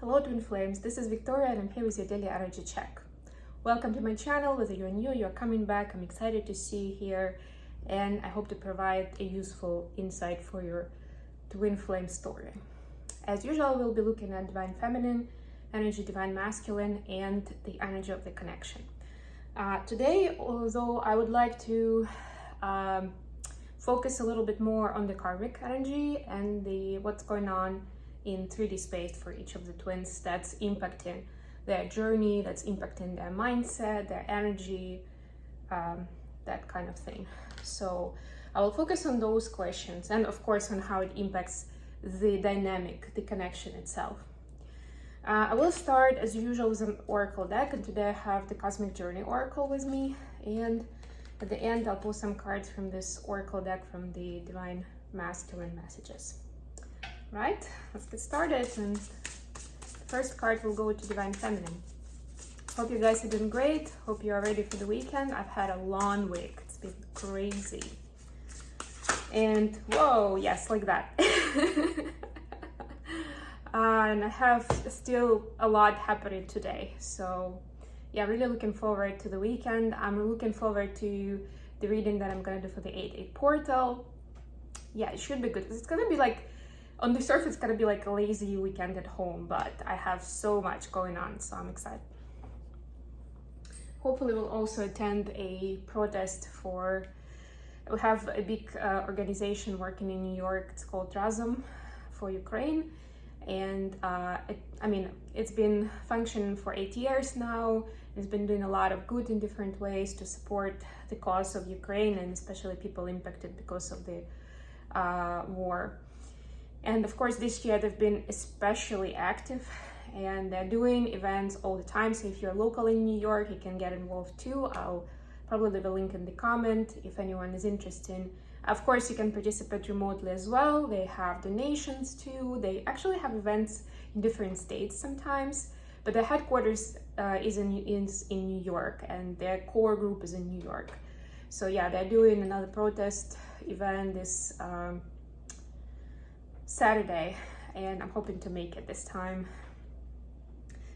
Hello Twin Flames, this is Victoria and I'm here with your daily energy check. Welcome to my channel. Whether you're new, you're coming back, I'm excited to see you here and I hope to provide a useful insight for your twin flame story. As usual, we'll be looking at divine feminine energy, divine masculine, and the energy of the connection. Today, although I would like to focus a little bit more on the karmic energy and what's going on in 3D space for each of the twins that's impacting their journey, that's impacting their mindset, their energy, that kind of thing. So I will focus on those questions and of course on how it impacts the dynamic, the connection itself. I will start as usual with an oracle deck, and today I have the Cosmic Journey Oracle with me, and at the end I'll pull some cards from this oracle deck from the divine masculine messages. Right, let's get started, and the first card will go to divine feminine. Hope you guys are doing great. Hope you are ready for the weekend. I've had a long week. It's been crazy. And whoa, yes, like that. And I have still a lot happening today. So yeah, really looking forward to the weekend. I'm looking forward to the reading that I'm gonna do for the 8/8 portal. Yeah, it should be good. It's gonna be like, on the surface, it's gonna be like a lazy weekend at home, but I have so much going on, so I'm excited. Hopefully we'll also attend a protest we have a big organization working in New York. It's called Razum for Ukraine. And it's been functioning for 8 years now. It's been doing a lot of good in different ways to support the cause of Ukraine and especially people impacted because of the war. And of course, this year they've been especially active and they're doing events all the time. So if you're local in New York, you can get involved too. I'll probably leave a link in the comment if anyone is interested. Of course, you can participate remotely as well. They have donations too. They actually have events in different states sometimes, but their headquarters is in New York and their core group is in New York. So yeah, they're doing another protest event this Saturday, and I'm hoping to make it this time.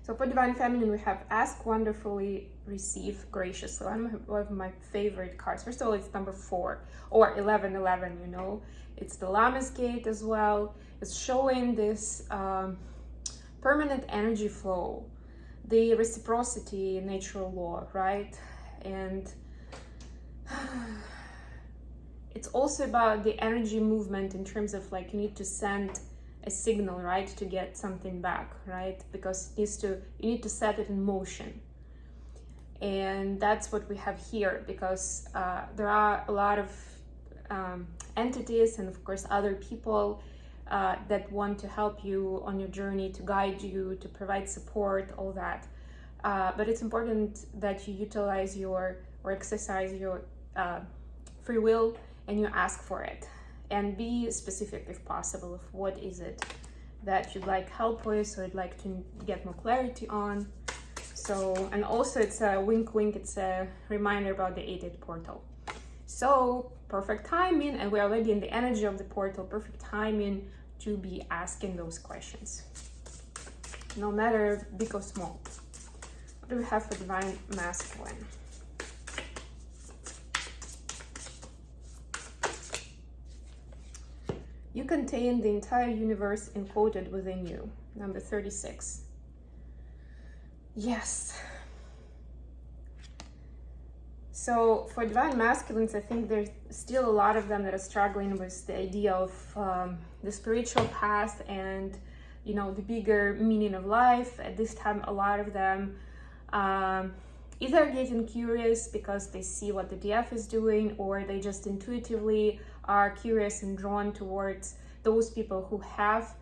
So for divine feminine, we have ask wonderfully, receive graciously. One of my favorite cards. First of all, it's number 4 or 1111. You know, it's the Lammas gate as well. It's showing this permanent energy flow, the reciprocity, natural law, right? And it's also about the energy movement in terms of like you need to send a signal, right, to get something back, right? Because you need to set it in motion. And that's what we have here, because there are a lot of entities and of course other people that want to help you on your journey, to guide you, to provide support, all that. But it's important that you utilize or exercise your free will and you ask for it, and be specific if possible of what is it that you'd like help with or you'd like to get more clarity on. So, and also it's a wink wink, it's a reminder about the 8/8 portal. So perfect timing, and we're already in the energy of the portal. Perfect timing to be asking those questions, no matter big or small. What do we have for divine masculine? You contain the entire universe encoded within you. Number 36. Yes. So for divine masculines, I think there's still a lot of them that are struggling with the idea of the spiritual path and, you know, the bigger meaning of life. At this time, a lot of them either getting curious because they see what the DF is doing, or they just intuitively are curious and drawn towards those people who have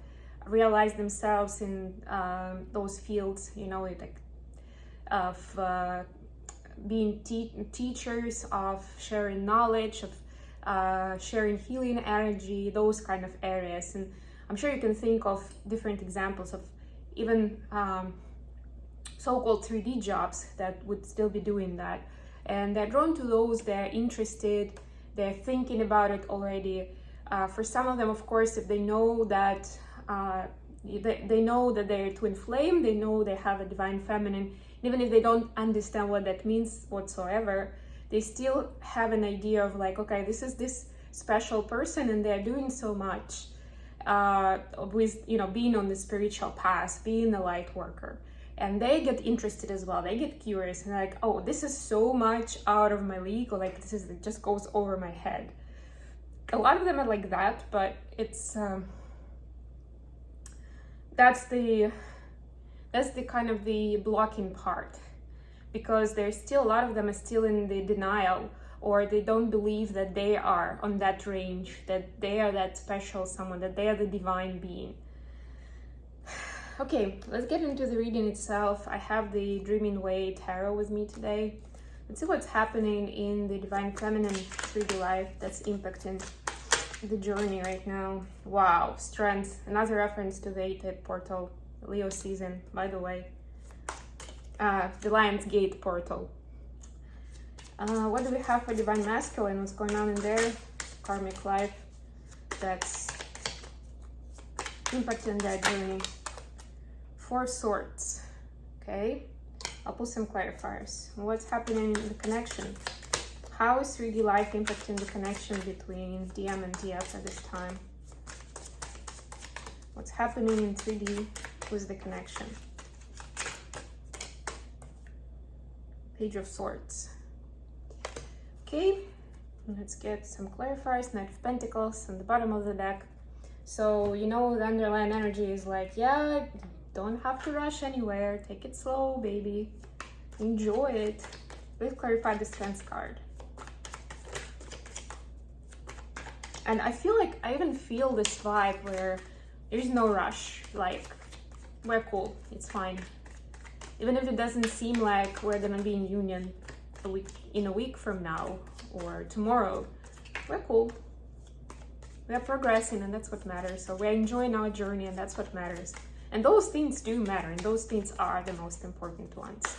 realized themselves in those fields, you know, like of being teachers, of sharing knowledge, of sharing healing energy, those kind of areas. And I'm sure you can think of different examples of even so-called 3D jobs that would still be doing that. And they're drawn to those, they're interested, they're thinking about it already. For some of them, of course, if they know that They know that they're twin flame, they know they have a divine feminine. Even if they don't understand what that means whatsoever, they still have an idea of like, okay, this is this special person and they're doing so much with, being on the spiritual path, being a light worker. And they get interested as well. They get curious and like, oh, this is so much out of my league, or like it just goes over my head. A lot of them are like that, but it's that's the kind of the blocking part, because there's still a lot of them are still in the denial, or they don't believe that they are on that range, that they are that special someone, that they are the divine being. Okay, let's get into the reading itself. I have the Dreaming Way Tarot with me today. Let's see what's happening in the Divine Feminine 3D life that's impacting the journey right now. Wow, Strength, another reference to the 8th portal, Leo season, by the way. The Lion's Gate portal. What do we have for Divine Masculine? What's going on in their karmic life that's impacting that journey? 4 Swords. Okay, I'll put some clarifiers. What's happening in the connection? How is 3D life impacting the connection between DM and DF at this time? What's happening in 3D with the connection? Page of Swords. Okay, let's get some clarifiers. Knight of Pentacles on the bottom of the deck. So, the underlying energy is like, yeah, don't have to rush anywhere. Take it slow, baby. Enjoy it. Let's clarify the Strength card. And I feel like I even feel this vibe where there's no rush. Like, we're cool. It's fine. Even if it doesn't seem like we're gonna be in union in a week from now or tomorrow, we're cool. We are progressing, and that's what matters. So we're enjoying our journey, and that's what matters. And those things do matter, and those things are the most important ones.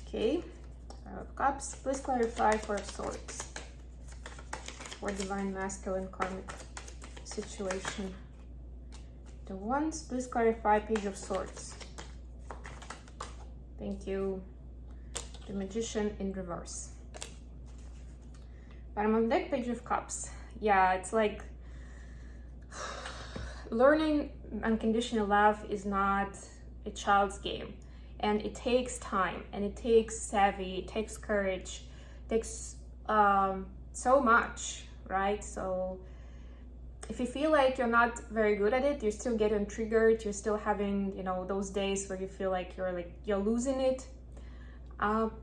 Okay, Cups, please clarify 4 Swords for Divine Masculine karmic situation. The Wands, please clarify Page of Swords. Thank you. The Magician in reverse. Bottom of the deck, Page of Cups. Yeah, it's like learning unconditional love is not a child's game, and it takes time, and it takes savvy, it takes courage, it takes so much, right? So if you feel like you're not very good at it, you're still getting triggered, you're still having, those days where you feel like you're losing it,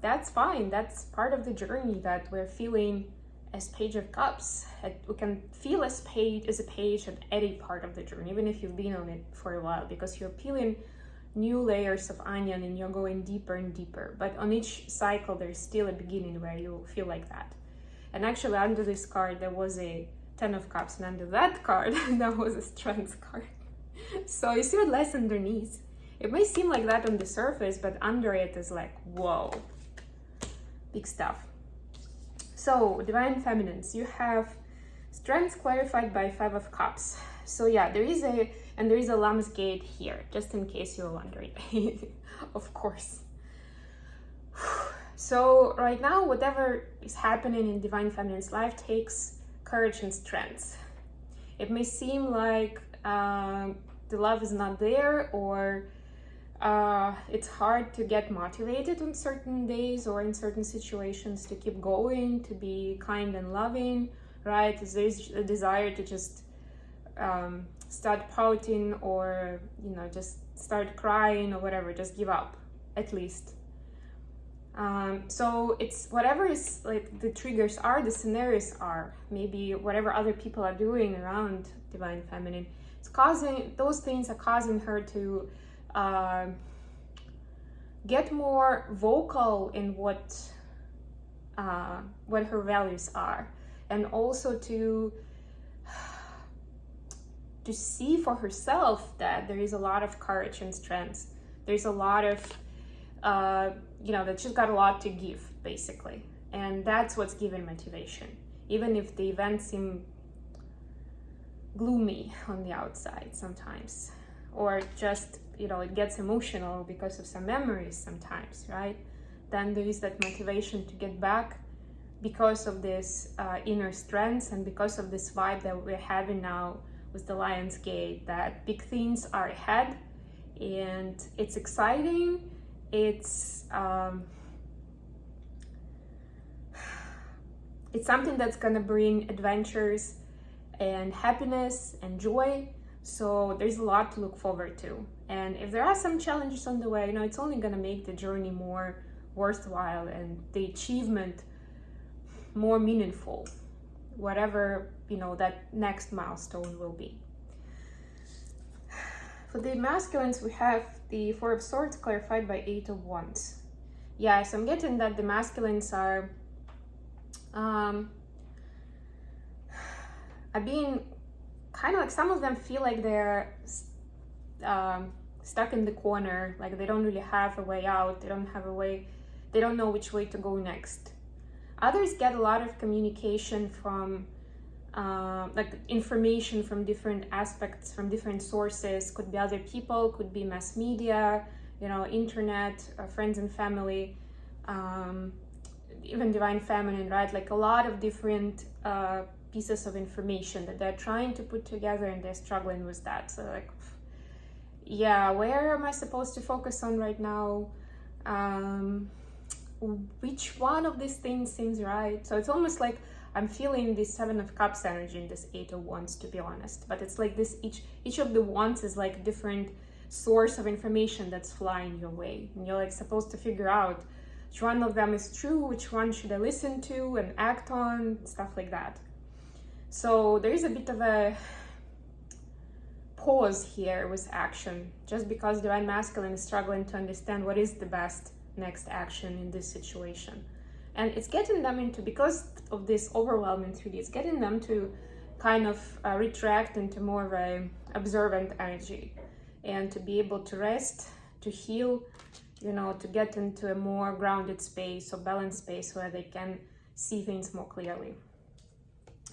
that's fine. That's part of the journey that we're feeling as Page of Cups. We can feel as a page at any part of the journey, even if you've been on it for a while, because you're peeling new layers of onion and you're going deeper and deeper. But on each cycle, there's still a beginning where you feel like that. And actually, under this card, there was a 10 of Cups, and under that card, there was a Strength card. So you see what lies underneath. It may seem like that on the surface, but under it is like, whoa, big stuff. So, Divine Feminines, you have Strength clarified by 5 of Cups. So yeah, there is a Lamb's Gate here, just in case you're wondering, of course. So right now, whatever is happening in Divine Feminine's life takes courage and strength. It may seem like the love is not there, or it's hard to get motivated on certain days or in certain situations to keep going, to be kind and loving, right? There's a desire to just start pouting, or just start crying, or whatever, just give up at least. So it's whatever is like the triggers are, the scenarios are, maybe whatever other people are doing around Divine Feminine, those things are causing her to get more vocal in what her values are, and also to see for herself that there is a lot of courage and strength. There's a lot of that she's got a lot to give, basically, and that's what's giving motivation. even if the events seem gloomy on the outside sometimes, or just, you know, it gets emotional because of some memories sometimes, right? Then there is that motivation to get back because of this inner strength and because of this vibe that we're having now with the Lion's Gate, that big things are ahead and it's exciting. It's something that's gonna bring adventures and happiness and joy. So there's a lot to look forward to. And if there are some challenges on the way, you know, it's only gonna make the journey more worthwhile and the achievement more meaningful, whatever, you know, that next milestone will be. For the masculines, we have the Four of Swords clarified by Eight of Wands. Yes, I'm getting that the masculines are being kind of like, some of them feel like they're stuck in the corner, like they don't really have a way out, they don't know which way to go next. Others get a lot of communication from like information from different aspects, from different sources. Could be other people, could be mass media, you know, internet, friends and family, even divine feminine, right? Like a lot of different pieces of information that they're trying to put together, and they're struggling with that. So like, yeah, where am I supposed to focus on right now? Which one of these things seems right? So it's almost like I'm feeling this Seven of Cups energy in this Eight of Wands, to be honest. But it's like this, each of the wands is like a different source of information that's flying your way, and you're like supposed to figure out which one of them is true, which one should I listen to and act on, stuff like that. So there is a bit of a pause here with action, just because Divine Masculine is struggling to understand what is the best next action in this situation. And it's getting them into, because of this overwhelming 3D, it's getting them to kind of retract into more of a observant energy, and to be able to rest, to heal, you know, to get into a more grounded space or balanced space where they can see things more clearly.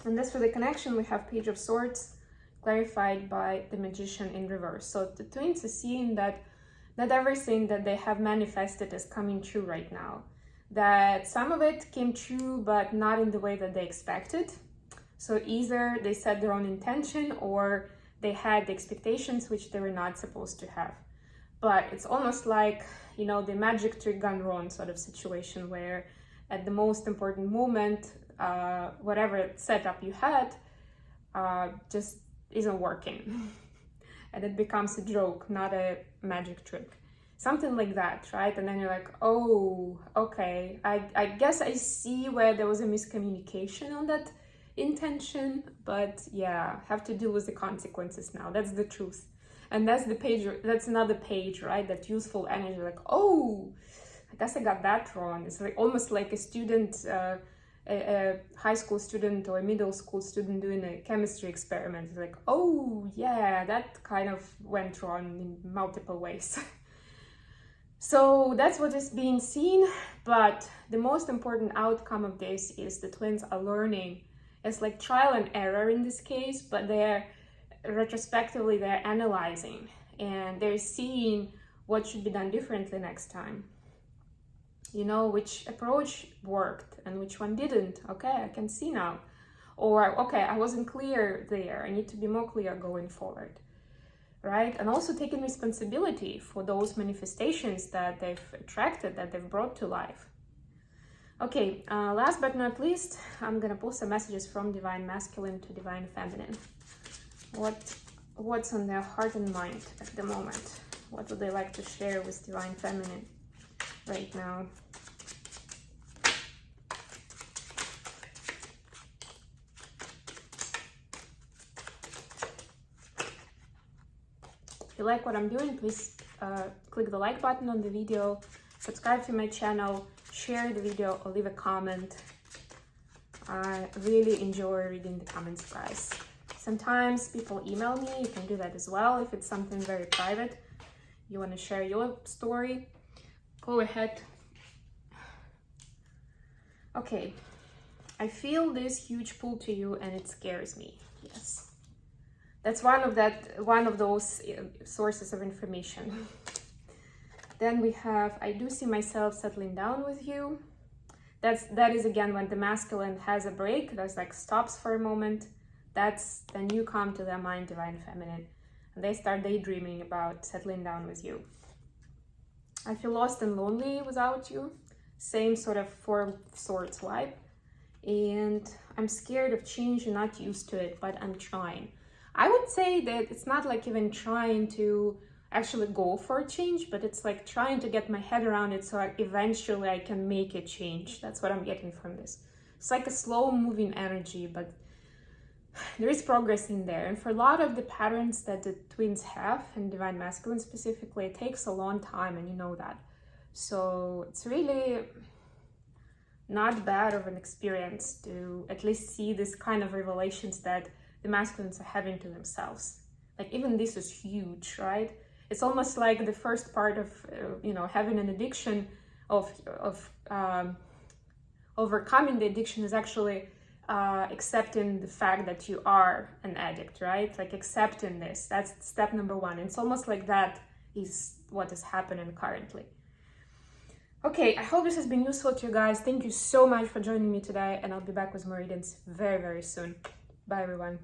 And as for the connection, we have Page of Swords clarified by the Magician in reverse. So the twins are seeing that not everything that they have manifested is coming true right now. That some of it came true, but not in the way that they expected. So either they set their own intention, or they had the expectations which they were not supposed to have. But it's almost like, you know, the magic trick gone wrong sort of situation, where at the most important moment, whatever setup you had just isn't working. And it becomes a joke, not a magic trick. Something like that, right? And then you're like, oh, okay, I guess I see where there was a miscommunication on that intention, but yeah, have to deal with the consequences now. That's the truth. And that's the page, that's another page, right? That useful energy, like, oh, I guess I got that wrong. It's like almost like a student, a high school student or a middle school student doing a chemistry experiment. It's like, oh yeah, that kind of went wrong in multiple ways. So that's what is being seen, but the most important outcome of this is the twins are learning. It's like trial and error in this case, but they're retrospectively, they're analyzing and they're seeing what should be done differently next time. You know, which approach worked and which one didn't. Okay, I can see now. Or, okay, I wasn't clear there. I need to be more clear going forward. Right? And also taking responsibility for those manifestations that they've attracted, that they've brought to life. Okay, last but not least, I'm gonna pull some messages from Divine Masculine to Divine Feminine. What's on their heart and mind at the moment? What would they like to share with Divine Feminine right now? If you like what I'm doing, please click the like button on the video, subscribe to my channel, share the video, or leave a comment. I really enjoy reading the comments, guys. Sometimes people email me, you can do that as well. If it's something very private, you want to share your story, go ahead. Okay, I feel this huge pull to you and it scares me. Yes. That's one of those sources of information. Then we have, I do see myself settling down with you. That is again when the masculine has a break, that's like stops for a moment. That's then you come to their mind, divine feminine, and they start daydreaming about settling down with you. I feel lost and lonely without you. Same sort of Four of Swords vibe. And I'm scared of change and not used to it, but I'm trying. I would say that it's not like even trying to actually go for a change, but it's like trying to get my head around it so eventually I can make a change. That's what I'm getting from this. It's like a slow moving energy, but there is progress in there. And for a lot of the patterns that the twins have, and divine masculine specifically, it takes a long time, and you know that. So it's really not bad of an experience to at least see this kind of revelations that the masculines are having to themselves. Like even this is huge, right? It's almost like the first part of having an addiction, of overcoming the addiction, is actually accepting the fact that you are an addict, right? Like accepting this. That's step number one. It's almost like that is what is happening currently. Okay, I hope this has been useful to you guys. Thank you so much for joining me today, and I'll be back with more readings very, very soon. Bye, everyone.